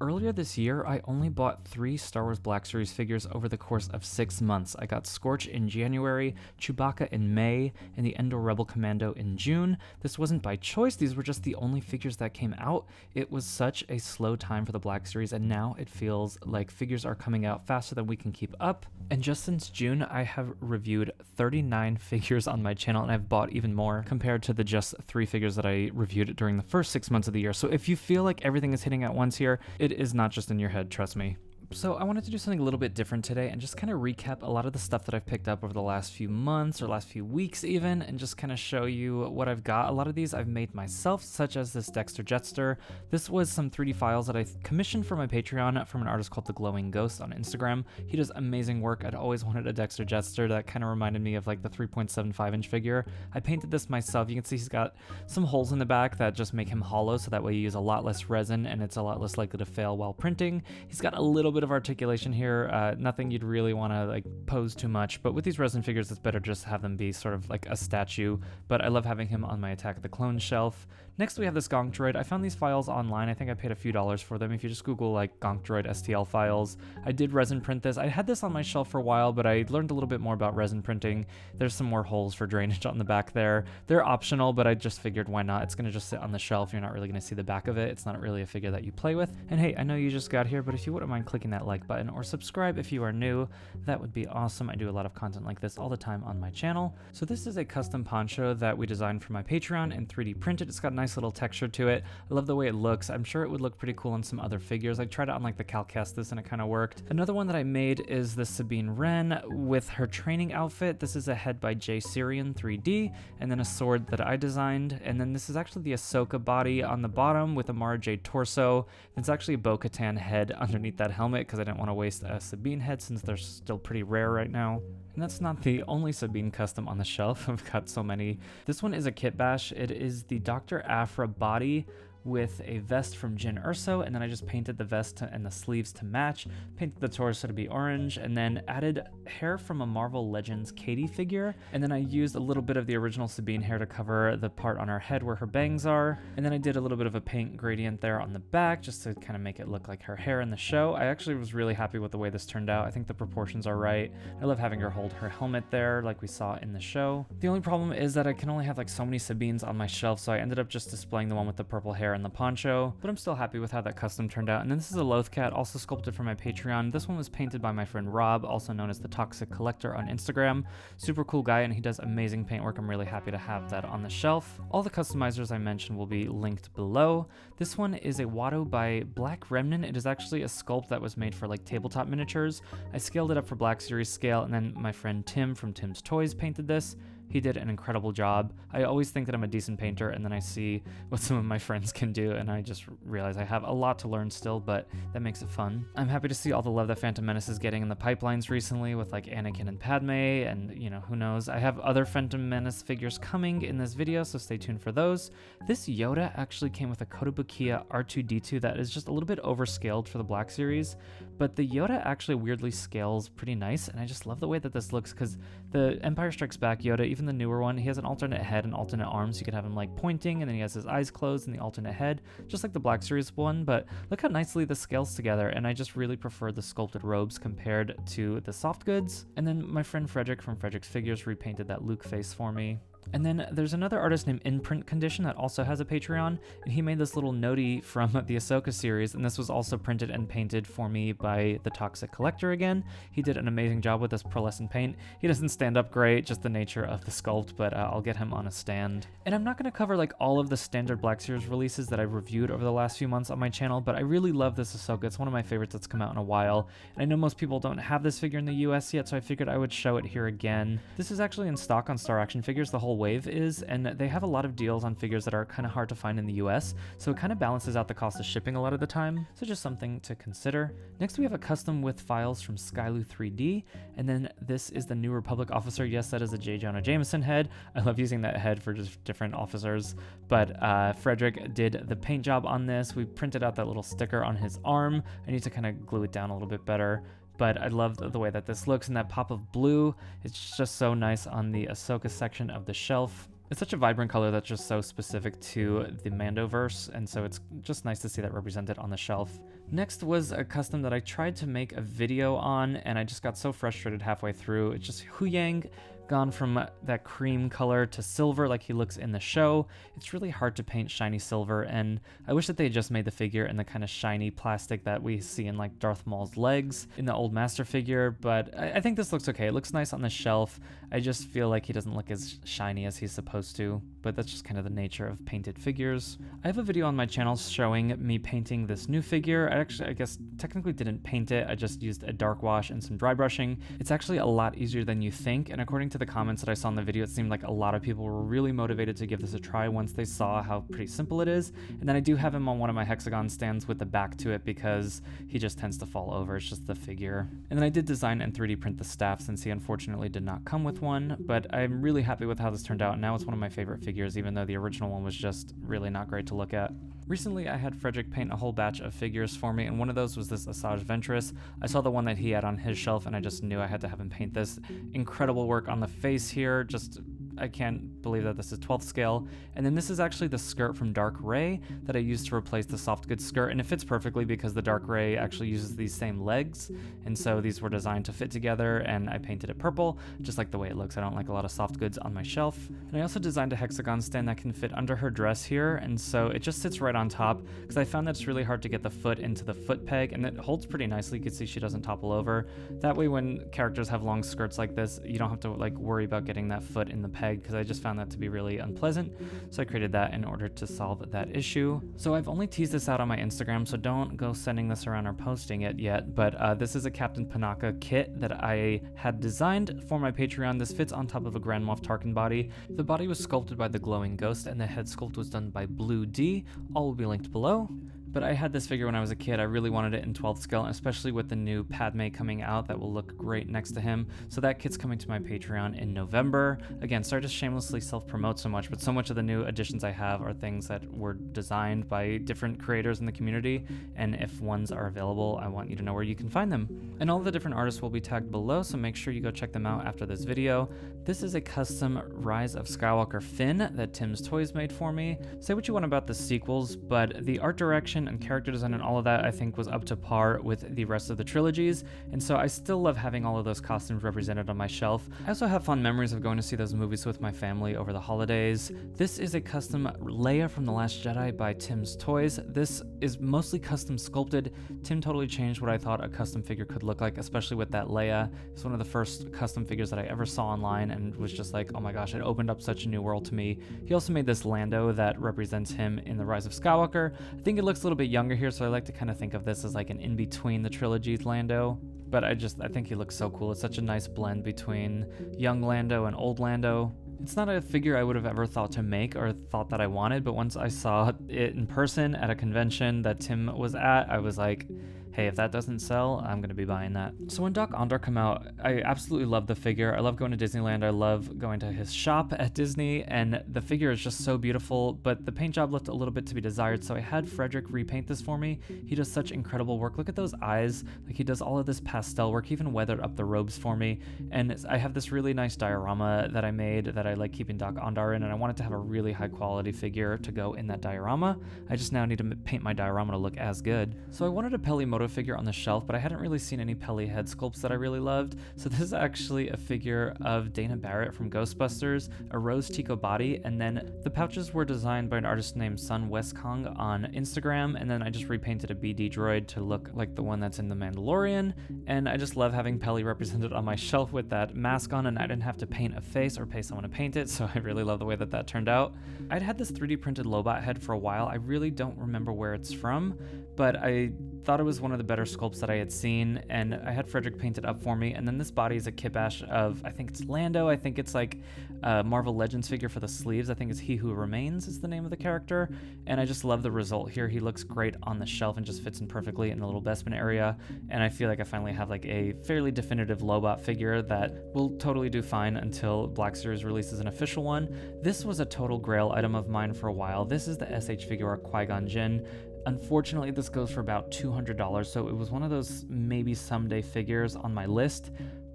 earlier this year, I only bought 3 Star Wars Black Series figures over the course of 6 months. I got Scorch in January, Chewbacca in May, and the Andor Rebel Commando in June. This wasn't by choice, these were just the only figures that came out. It was such a slow time for the Black Series, and now it feels like figures are coming out faster than we can keep up. And just since June, I have reviewed 39 figures on my channel, and I've bought even more compared to the just 3 figures that I reviewed during the first 6 months of the year. So if you feel like everything is hitting at once here, it is not just in your head, trust me. So I wanted to do something a little bit different today and just kind of recap a lot of the stuff that I've picked up over the last few months or last few weeks even, and just kind of show you what I've got. A lot of these I've made myself, such as this Dexter Jetster. This was some 3D files that I commissioned for my Patreon from an artist called The Glowing Ghost on Instagram. He does amazing work. I'd always wanted a Dexter Jetster that kind of reminded me of like the 3.75 inch figure. I painted this myself. You can see he's got some holes in the back that just make him hollow, so that way you use a lot less resin and it's a lot less likely to fail while printing. He's got a little bit of articulation here, nothing you'd really want to like pose too much, but with these resin figures it's better just to have them be sort of like a statue. But I love having him on my Attack of the Clones shelf. Next we have this Gonk Droid. I found these files online. I think I paid a few dollars for them. If you just Google like Gonk Droid STL files, I did resin print this. I had this on my shelf for a while, but I learned a little bit more about resin printing. There's some more holes for drainage on the back there. They're optional, but I just figured why not? It's going to just sit on the shelf. You're not really going to see the back of it. It's not really a figure that you play with. And hey, I know you just got here, but if you wouldn't mind clicking that like button or subscribe if you are new, that would be awesome. I do a lot of content like this all the time on my channel. So this is a custom poncho that we designed for my Patreon and 3D printed. It's got a nice little texture to it. I love the way it looks. I'm sure it would look pretty cool on some other figures. I tried it on like the Cal Kestis and it kind of worked. Another one that I made is the Sabine Wren with her training outfit. This is a head by J Syrian 3D, and then a sword that I designed. And then this is actually the Ahsoka body on the bottom with a Mara Jade torso. It's actually a Bo-Katan head underneath that helmet because I didn't want to waste a Sabine head since they're still pretty rare right now. And that's not the only Sabine custom on the shelf. I've got so many. This one is a kit bash. It is the Dr. Afra body with a vest from Jyn Erso, and then I just painted the vest and the sleeves to match, painted the torso to be orange, and then added hair from a Marvel Legends Katie figure, and then I used a little bit of the original Sabine hair to cover the part on her head where her bangs are, and then I did a little bit of a paint gradient there on the back just to kind of make it look like her hair in the show. I actually was really happy with the way this turned out. I think the proportions are right. I love having her hold her helmet there like we saw in the show. The only problem is that I can only have like so many Sabines on my shelf, so I ended up just displaying the one with the purple hair and the poncho, but I'm still happy with how that custom turned out. And then this is a Lothcat, also sculpted for my Patreon. This one was painted by my friend Rob, also known as the Toxic Collector on Instagram. Super cool guy, and he does amazing paint work. I'm really happy to have that on the shelf. All the customizers I mentioned will be linked below. This one is a Watto by Black Remnant. It is actually a sculpt that was made for like tabletop miniatures. I scaled it up for Black Series scale, and then my friend Tim from Tim's Toys painted this. He did an incredible job. I always think that I'm a decent painter, and then I see what some of my friends can do, and I just realize I have a lot to learn still, but that makes it fun. I'm happy to see all the love that Phantom Menace is getting in the pipelines recently with like Anakin and Padme, and you know, who knows. I have other Phantom Menace figures coming in this video, so stay tuned for those. This Yoda actually came with a Kotobukiya R2-D2 that is just a little bit overscaled for the Black Series, but the Yoda actually weirdly scales pretty nice, and I just love the way that this looks because the Empire Strikes Back Yoda, even the newer one, he has an alternate head and alternate arms. You could have him like pointing, and then he has his eyes closed and the alternate head, just like the Black Series one, but look how nicely this scales together, and I just really prefer the sculpted robes compared to the soft goods. And then my friend Frederick from Frederick's Figures repainted that Luke face for me. And then there's another artist named Imprint Condition that also has a Patreon, and he made this little notie from the Ahsoka series, and this was also printed and painted for me by the Toxic Collector again. He did an amazing job with this pearlescent paint. He doesn't stand up great, just the nature of the sculpt, but I'll get him on a stand. And I'm not going to cover like all of the standard Black Series releases that I've reviewed over the last few months on my channel, but I really love this Ahsoka. It's one of my favorites that's come out in a while, and I know most people don't have this figure in the US yet, so I figured I would show it here again. This is actually in stock on Star Action Figures, the whole wave is, and they have a lot of deals on figures that are kind of hard to find in the US, so it kind of balances out the cost of shipping a lot of the time, so just something to consider. Next we have a custom with files from Skylu 3D, and then this is the New Republic officer. Yes, that is a J. Jonah Jameson head. I love using that head for just different officers, but Frederick did the paint job on this. We printed out that little sticker on his arm. I need to kind of glue it down a little bit better, but I love the way that this looks, and that pop of blue, it's just so nice on the Ahsoka section of the shelf. It's such a vibrant color that's just so specific to the Mandoverse, and so it's just nice to see that represented on the shelf. Next was a custom that I tried to make a video on, and I just got so frustrated halfway through. It's just Huyang gone from that cream color to silver like he looks in the show. It's really hard to paint shiny silver, and I wish that they just made the figure in the kind of shiny plastic that we see in like Darth Maul's legs in the old Master figure, but I think this looks okay. It looks nice on the shelf. I just feel like he doesn't look as shiny as he's supposed to, but that's just kind of the nature of painted figures. I have a video on my channel showing me painting this new figure. I guess technically didn't paint it. I just used a dark wash and some dry brushing. It's actually a lot easier than you think, and according to the comments that I saw in the video, it seemed like a lot of people were really motivated to give this a try once they saw how pretty simple it is. And then I do have him on one of my hexagon stands with the back to it because he just tends to fall over. It's just the figure. And then I did design and 3D print the staff since he unfortunately did not come with one, but I'm really happy with how this turned out, and now it's one of my favorite figures, even though the original one was just really not great to look at. Recently, I had Frederick paint a whole batch of figures for me, and one of those was this Assage Ventress. I saw the one that he had on his shelf, and I just knew I had to have him paint this. Incredible work on the face here, just I can't believe that this is 12th scale. And then this is actually the skirt from Dark Ray that I used to replace the soft goods skirt, and it fits perfectly because the Dark Ray actually uses these same legs, and so these were designed to fit together, and I painted it purple, just like the way it looks. I don't like a lot of soft goods on my shelf. And I also designed a hexagon stand that can fit under her dress here, and so it just sits right on top, because I found that it's really hard to get the foot into the foot peg, and it holds pretty nicely. You can see she doesn't topple over. That way when characters have long skirts like this, you don't have to like worry about getting that foot in the peg, because I just found that to be really unpleasant. So I created that in order to solve that issue. So I've only teased this out on my Instagram, so don't go sending this around or posting it yet, but this is a Captain Panaka kit that I had designed for my Patreon. This fits on top of a Grand Moff Tarkin body. The body was sculpted by the Glowing Ghost, and the head sculpt was done by Blue D. All will be linked below. But I had this figure when I was a kid. I really wanted it in 12th scale, especially with the new Padme coming out that will look great next to him. So that kit's coming to my Patreon in November. Again, sorry to shamelessly self-promote so much, but so much of the new additions I have are things that were designed by different creators in the community, and if ones are available, I want you to know where you can find them. And all the different artists will be tagged below, so make sure you go check them out after this video. This is a custom Rise of Skywalker Finn that Tim's Toys made for me. Say what you want about the sequels, but the art direction and character design and all of that I think was up to par with the rest of the trilogies, and so I still love having all of those costumes represented on my shelf. I also have fond memories of going to see those movies with my family over the holidays. This is a custom Leia from The Last Jedi by Tim's Toys. This is mostly custom sculpted. Tim totally changed what I thought a custom figure could look like, especially with that Leia. It's one of the first custom figures that I ever saw online and was just like, oh my gosh, it opened up such a new world to me. He also made this Lando that represents him in The Rise of Skywalker. I think it looks a little bit younger here, so I like to kind of think of this as like an in-between the trilogies Lando, but I think he looks so cool. It's such a nice blend between young Lando and old Lando. It's not a figure I would have ever thought to make or thought that I wanted, but once I saw it in person at a convention that Tim was at, I was like, hey, if that doesn't sell, I'm going to be buying that. So when Doc Andor came out, I absolutely love the figure. I love going to Disneyland. I love going to his shop at Disney, and the figure is just so beautiful, but the paint job left a little bit to be desired, so I had Frederick repaint this for me. He does such incredible work. Look at those eyes. Like, he does all of this pastel work. He even weathered up the robes for me, and I have this really nice diorama that I made that I like keeping Doc Andor in, and I wanted to have a really high quality figure to go in that diorama. I just now need to paint my diorama to look as good. So I wanted a Pelimoto figure on the shelf, but I hadn't really seen any Peli head sculpts that I really loved. So this is actually a figure of Dana Barrett from Ghostbusters, a rose Tico body, and then the pouches were designed by an artist named Sun Westkong on Instagram, and then I just repainted a BD droid to look like the one that's in The Mandalorian, and I just love having Peli represented on my shelf with that mask on, and I didn't have to paint a face or pay someone to paint it, so I really love the way that that turned out. I'd had this 3D printed Lobot head for a while. I really don't remember where it's from, but I thought it was one of the better sculpts that I had seen, and I had Frederick paint it up for me. And then this body is a kibash of, I think it's Lando. I think it's like a Marvel Legends figure for the sleeves. I think it's He Who Remains is the name of the character, and I just love the result here. He looks great on the shelf and just fits in perfectly in the little Bespin area, and I feel like I finally have like a fairly definitive Lobot figure that will totally do fine until Black Series releases an official one. This was a total grail item of mine for a while. This is the SH Figure Qui Gon Jin. Unfortunately, this goes for about $200, so it was one of those maybe someday figures on my list.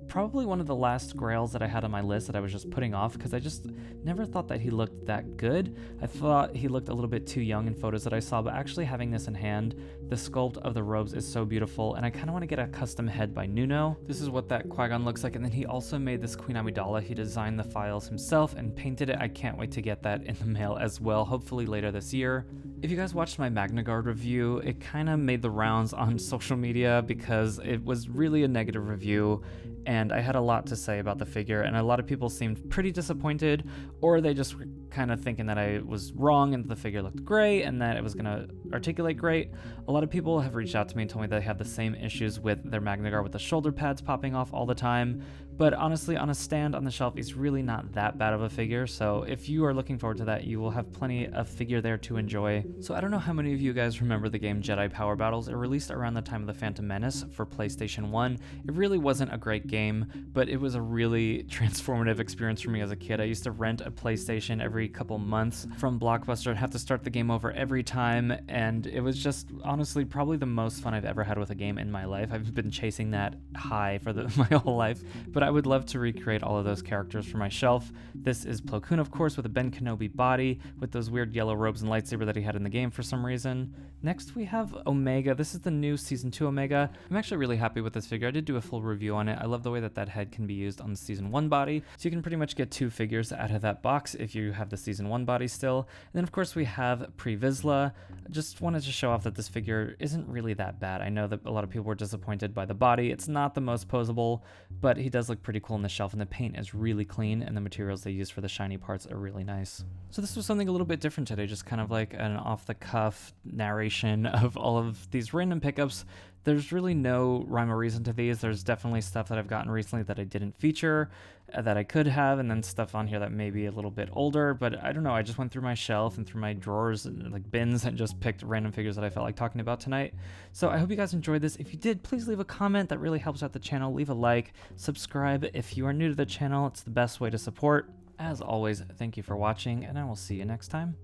Probably one of the last grails that I had on my list that I was just putting off because I just never thought that he looked that good. I thought he looked a little bit too young in photos that I saw, but actually having this in hand, The sculpt of the robes is so beautiful, and I kind of want to get a custom head by Nuno. This is what that Qui Gon looks like, and then he also made this Queen Amidala. He designed the files himself and painted it. I can't wait to get that in the mail as well, hopefully later this year. If you guys watched my Magna Guard review, it kind of made the rounds on social media because it was really a negative review, and I had a lot to say about the figure, and a lot of people seemed pretty disappointed, or they just were kind of thinking that I was wrong and the figure looked great and that it was going to articulate great. A lot of people have reached out to me and told me they have the same issues with their Magna Guard with the shoulder pads popping off all the time, but honestly, on a stand on the shelf, he's really not that bad of a figure, so if you are looking forward to that, you will have plenty of figure there to enjoy. So I don't know how many of you guys remember the game Jedi Power Battles. It released around the time of the Phantom Menace for PlayStation 1. It really wasn't a great game, but it was a really transformative experience for me as a kid. I used to rent a PlayStation every couple months from Blockbuster and have to start the game over every time, and it was just honestly probably the most fun I've ever had with a game in my life. I've been chasing that high for my whole life, but I would love to recreate all of those characters for my shelf. This is Plo Koon, of course, with a Ben Kenobi body, with those weird yellow robes and lightsaber that he had in the game for some reason. Next we have Omega. This is the new Season 2 Omega. I'm actually really happy with this figure. I did do a full review on it. I love the way that that head can be used on the Season 1 body, so you can pretty much get 2 figures out of that box if you have the Season 1 body still. And then of course we have Pre Vizsla. Just wanted to show off that this figure isn't really that bad. I know that a lot of people were disappointed by the body. It's not the most posable, but he does look pretty cool on the shelf, and the paint is really clean, and the materials they use for the shiny parts are really nice. So this was something a little bit different today, just kind of like an off-the-cuff narration of all of these random pickups. There's really no rhyme or reason to these. There's definitely stuff that I've gotten recently that I didn't feature, that I could have, and then stuff on here that may be a little bit older, but I don't know, I just went through my shelf and through my drawers and like bins and just picked random figures that I felt like talking about tonight. So I hope you guys enjoyed this. If you did, please leave a comment. That really helps out the channel. Leave a like, subscribe if you are new to the channel. It's the best way to support. As always, thank you for watching, and I will see you next time.